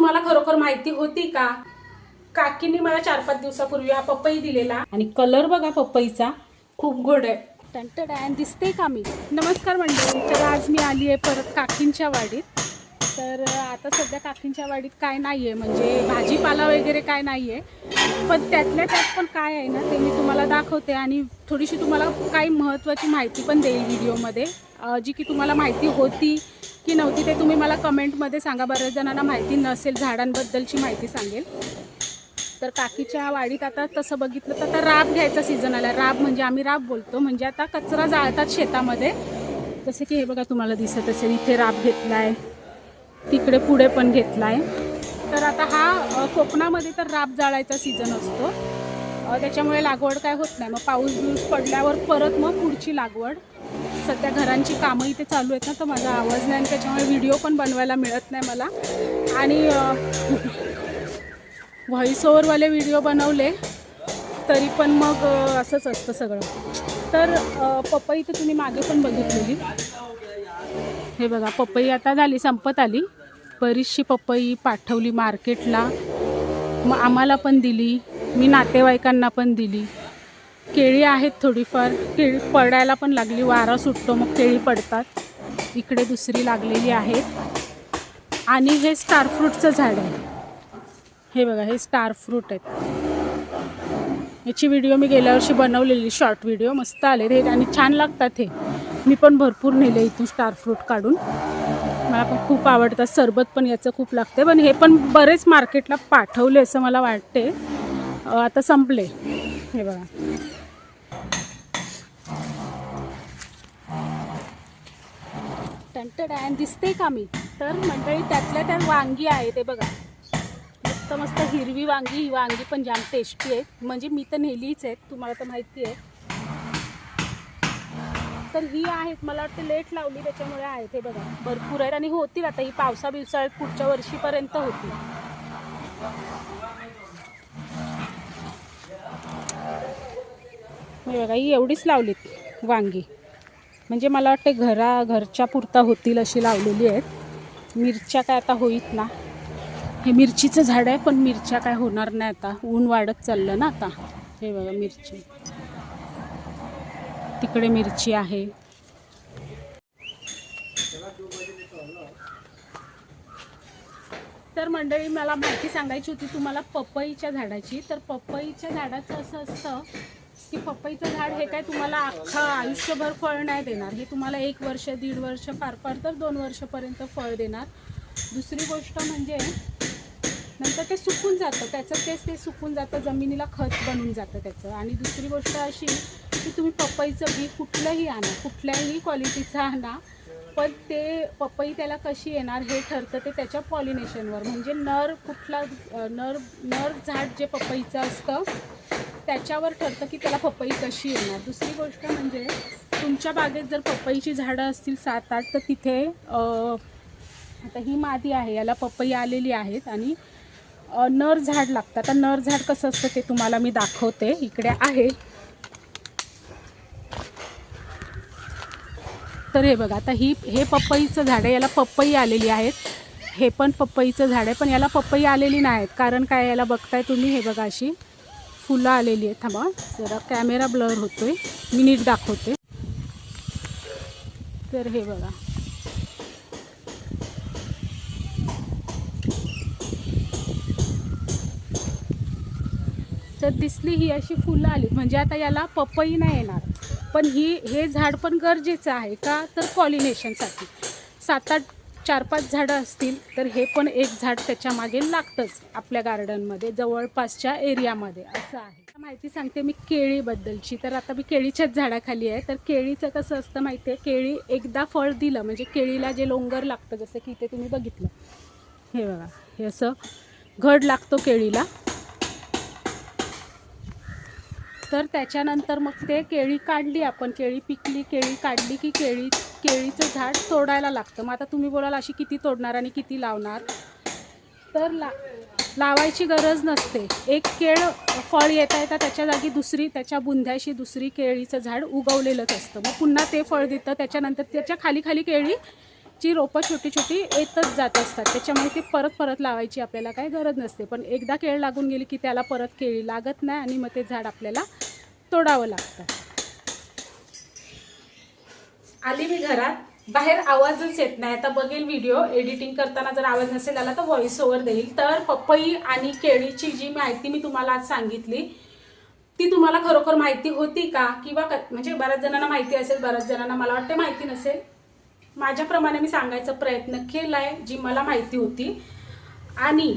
तुम्हाला खरोखर माहिती होती का? काकींनी मला 4-5 दिवसापूर्वी हा पपई दिलेला आणि कलर बघा पपईचा खूप गोड आहे. टंटडॅन दिसते का मी? नमस्कार मंडळी. तर आज मी आली आहे परत काकींच्या वाडीत. तर आता सध्या काकींच्या वाडीत काय नाही आहे, म्हणजे भाजीपाला वगैरे काय नाही आहे, पण त्यातल्या त्यात पण काय आहे ना ते मी तुम्हाला दाखवते आणि थोडीशी तुम्हाला काही महत्त्वाची माहिती पण देईल व्हिडिओमध्ये, जी की तुम्हाला माहिती होती की नव्हती ते तुम्ही मला कमेंटमध्ये सांगा. बऱ्याच जणांना माहिती नसेल, झाडांबद्दलची माहिती सांगेल. तर काकीच्या वाडीत आता तसं बघितलं तर आता राब घ्यायचा सीझन आला. राब म्हणजे आम्ही राब बोलतो, म्हणजे आता कचरा जाळतात शेतामध्ये. जसे की हे बघा तुम्हाला दिसत असेल, इथे राब घेतला आहे, तिकडे पुढे पण घेतला आहे. तर आता हा कोकणामध्ये तर राब जाळायचा सीझन असतो, त्याच्यामुळे लागवड काय होत नाही. मग पाऊस पडल्यावर परत मग पुढची लागवड. सध्या घरांची कामं इथे चालू आहेत ना, तर माझा आवाज नाही आणि त्याच्यामुळे व्हिडिओ पण बनवायला मिळत नाही मला. आणि व्हॉइस ओव्हरवाले व्हिडिओ बनवले तरी पण मग असंच असतं सगळं. तर पपई तर तुम्ही मागे पण बघितलेली. हे बघा पपई आता झाली, संपत आली. बरीचशी पपई पाठवली मार्केटला, मग आम्हाला पण दिली, मी नातेवाईकांना पण दिली. केळी आहेत थोडीफार, केळी पडायला पण लागली, वारा सुटतो मग केळी पडतात. इकडे दुसरी लागलेली आहेत. आणि हे स्टार फ्रूटचं झाड आहे. हे बघा हे स्टार फ्रूट आहेत. याची व्हिडिओ मी गेल्या वर्षी बनवलेली, शॉर्ट व्हिडिओ मस्त आले हे आणि छान लागतात. हे मी पण भरपूर नेले इथून स्टार फ्रूट काढून. मला पण खूप आवडतात. सरबत पण याचं खूप लागते, पण हे पण बरेच मार्केटला पाठवले असं मला वाटते. आता संपले. हे बघा टंटडॅन दिसते का मी? तर मंडळी त्यातल्या त्यात वांगी आहे, ते बघा मस्त मस्त हिरवी वांगी. ही वांगी पण जाम टेस्टी आहेत, म्हणजे मी तर नेलीच आहेत, तुम्हाला तर माहिती आहे. तर ही आहेत, मला वाटतं लेट लावली त्याच्यामुळे आहेत. हे बघा भरपूर आहेत आणि होतील आता ही पावसा बिवसाळ्यात पुढच्या वर्षीपर्यंत होतील. हे बघा ही एवढीच लावलीत वांगी, म्हणजे मला वाटतं घरच्या पुरता होतील अशी लावलेली आहेत. मिरच्या काय आता होईत ना. हे मिरचीचं झाड आहे, पण मिरच्या काय होणार नाही आता, ऊन वाढत चाललं ना आता. हे बघा मिरची, तिकडे मिरची आहे. तर मंडळी मला माहिती सांगायची होती तुम्हाला पपईच्या झाडाची. तर पपईच्या झाडाचं असं असतं की पपईचं झाड हे काय तुम्हाला अख्खं आयुष्यभर फळ नाही देणार. हे तुम्हाला 1 वर्ष 1.5 वर्ष, फार फार तर 2 वर्षापर्यंत फळ देणार. दुसरी गोष्ट म्हणजे नंतर ते सुकून जातं, त्याचं तेच ते सुकून जातं, जमिनीला खत बनून जातं त्याचं. आणि दुसरी गोष्ट अशी की तुम्ही पपईचं बी कुठलंही आणा, कुठल्याही क्वालिटीचं आणा, पण ते पपई त्याला कशी येणार हे ठरतं ते त्याच्या पॉलिनेशनवर. म्हणजे नर झाड जे पपईचं असतं त्याच्यावर ठरतं की त्याला पपई कशी येणार. दुसरी गोष्ट म्हणजे तुमच्या बागेत जर पपईची झाडं असतील 7-8, तर तिथे आता ही मादी आहे, याला पपई आलेली आहेत आणि नर झाड लागतं. आता नर झाड कसं असतं ते तुम्हाला मी दाखवते, इकडे आहे. तर हे बघा आता हे पपईचं झाड आहे, याला पपई आलेली आहेत. हे पण पपईचं झाड आहे, पण याला पपई आलेली नाही आहेत. कारण काय, याला बघताय तुम्ही, हे बघा अशी फुलं आलेली आहेत. थांबा जरा कॅमेरा ब्लर होतोय, मी नीट दाखवते. तर हे बघा तर दिसली ही अशी फुलं आली, म्हणजे आता याला पपई नाही येणार. पण हे झाड पण गरजेचं आहे का, तर पॉलिनेशनसाठी. 7-8 4-5 झाडं असतील तर हे पण एक झाड त्याच्या मागे लागतंच आपल्या गार्डनमध्ये, जवळपासच्या एरियामध्ये, असं आहे. माहिती सांगते मी केळीबद्दलची. तर आता मी केळीच्याच झाडाखाली आहे. तर केळीचं कसं असतं माहिती आहे, केळी एकदा फळ दिलं म्हणजे केळीला जे लोंगर लागतं, जसं की इथे तुम्ही बघितलं, हे बघा हे असं घड लागतो केळीला. तर त्याच्यानंतर मग ते केळी काढली आपण, केळी पिकली, केळी काढली की केळीचं झाड तोडायला लागतं. मग आता तुम्ही बोलाल अशी किती तोडणार आणि किती लावणार, तर लावायची गरज नसते. एक केळ फळ येता येता त्याच्या जागी दुसरी, त्याच्या बुंध्याशी दुसरी केळीचं झाड उगवलेलंच असतं. मग पुन्हा ते फळ देतं, त्याच्यानंतर त्याच्या खाली खाली केळी त्याची रोपं छोटी छोटी येतच जात असतात, त्याच्यामुळे ती परत परत लावायची आपल्याला काही गरज नसते. पण एकदा केळ लागून गेली की त्याला परत केळी लागत नाही आणि मग ते झाड आपल्याला तोडावं लागतं. आली मी घरात, बाहेर आवाजच येत नाही. आता बघेल व्हिडिओ एडिटिंग करताना जर आवाज नसेल आला तर व्हॉइस ओव्हर देईल. तर पपई आणि केळीची जी माहिती मी तुम्हाला आज सांगितली ती तुम्हाला खरोखर माहिती होती का? किंवा म्हणजे बऱ्याच जणांना माहिती असेल, बऱ्याच जणांना मला वाटते माहिती नसेल. माझ्याप्रमाणे मी सांगायचा प्रयत्न केलाय जी मला माहिती होती. आणि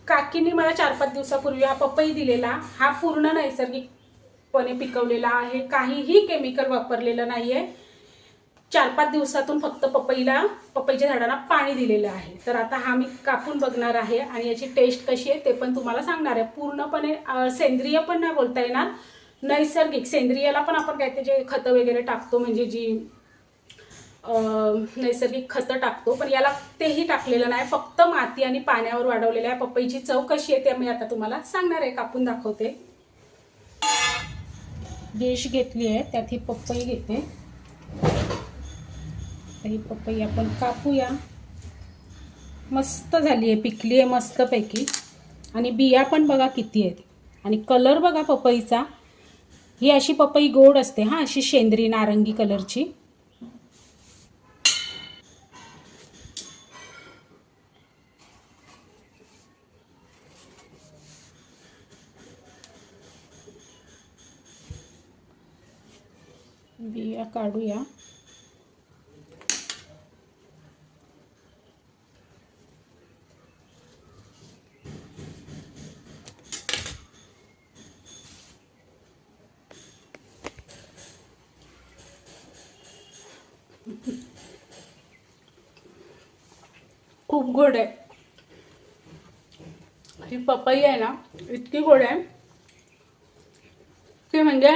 काकींनी मला 4-5 दिवसापूर्वी हा पपई दिलेला, हा पूर्ण नैसर्गिकपणे पिकवलेला आहे, काहीही केमिकल वापरलेलं नाहीये. 4-5 दिवसातून फक्त पपईच्या झाडांना पाणी दिलेलं आहे. तर आता हा मी कापून बघणार आहे आणि याची टेस्ट कशी आहे ते पण तुम्हाला सांगणार आहे. पूर्णपणे सेंद्रिय पण नाही बोलता येणार, नैसर्गिक. सेंद्रियला पण आपण काय ते जे खतं वगैरे टाकतो, म्हणजे जी नैसर्गिक खतं टाकतो, पण याला तेही टाकलेलं नाही, फक्त माती आणि पाण्यावर वाढवलेलं आहे. पपईची चव कशी आहे ते मी आता तुम्हाला सांगणार आहे, कापून दाखवते. डिश घेतली आहे, त्यात ही पपई घेते. ही पपई आपण कापूया. मस्त झाली आहे, पिकली आहे मस्तपैकी. आणि बिया पण बघा किती आहेत आणि कलर बघा पपईचा. ही अशी पपई गोड असते हा, अशी शेंद्री नारंगी कलरची. बिया काढूया. खूप गोड आहे ही पपई आहे ना, इतकी गोड आहे की म्हणजे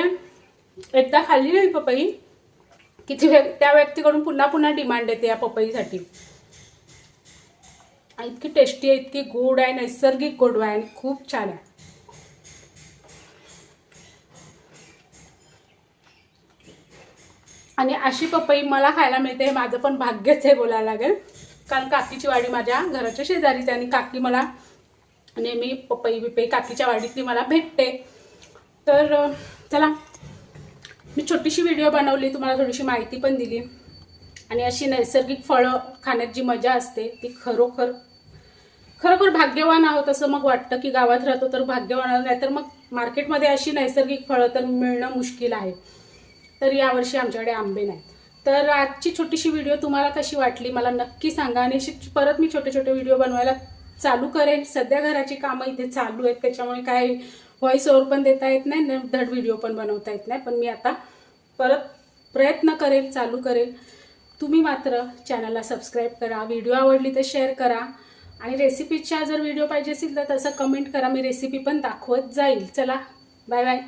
एकदा खाल्ली नाही पपई की त्या व्यक्तीकडून पुन्हा पुन्हा डिमांड येते या पपईसाठी. इतकी टेस्टी आहे, इतकी गोड आहे, नैसर्गिक गोडवा आहे आणि खूप छान आहे. आणि अशी पपई मला खायला मिळते हे माझं पण भाग्यच आहे बोलायला लागेल. कारण काकीची वाडी माझ्या घराच्या शेजारीच आहे आणि काकी मला नेहमी पपई काकीच्या वाडीतली मला भेटते. तर चला, मी छोटीशी व्हिडिओ बनवली, तुम्हाला थोडीशी माहिती पण दिली. आणि अशी नैसर्गिक फळं खाण्यात जी मजा असते ती खरोखर भाग्यवान आहोत असं मग वाटतं. की गावात राहतो तर भाग्यवान, नाही तर मग मार्केटमध्ये अशी नैसर्गिक फळं तर मिळणं मुश्किल आहे. तर यावर्षी आमच्याकडे आंबे नाही. तर आजची छोटीशी व्हिडिओ तुम्हाला कशी वाटली मला नक्की सांगा. आणि परत मी छोटे छोटे व्हिडिओ बनवायला चालू करेन. सध्या घराची कामं इथे चालू आहेत, त्याच्यामुळे काय व्हॉइस ओव्हर पण देता येत नाही, धड व्हिडिओ पण बनवता येत नाही. पण मी आता परत प्रयत्न करेल, चालू करेल. तुम्ही मात्र चॅनलला सबस्क्राईब करा, व्हिडिओ आवडली तर शेअर करा. आणि रेसिपीच्या जर व्हिडिओ पाहिजे असेल तर तसं कमेंट करा, मी रेसिपी पण दाखवत जाईल. चला, बाय बाय.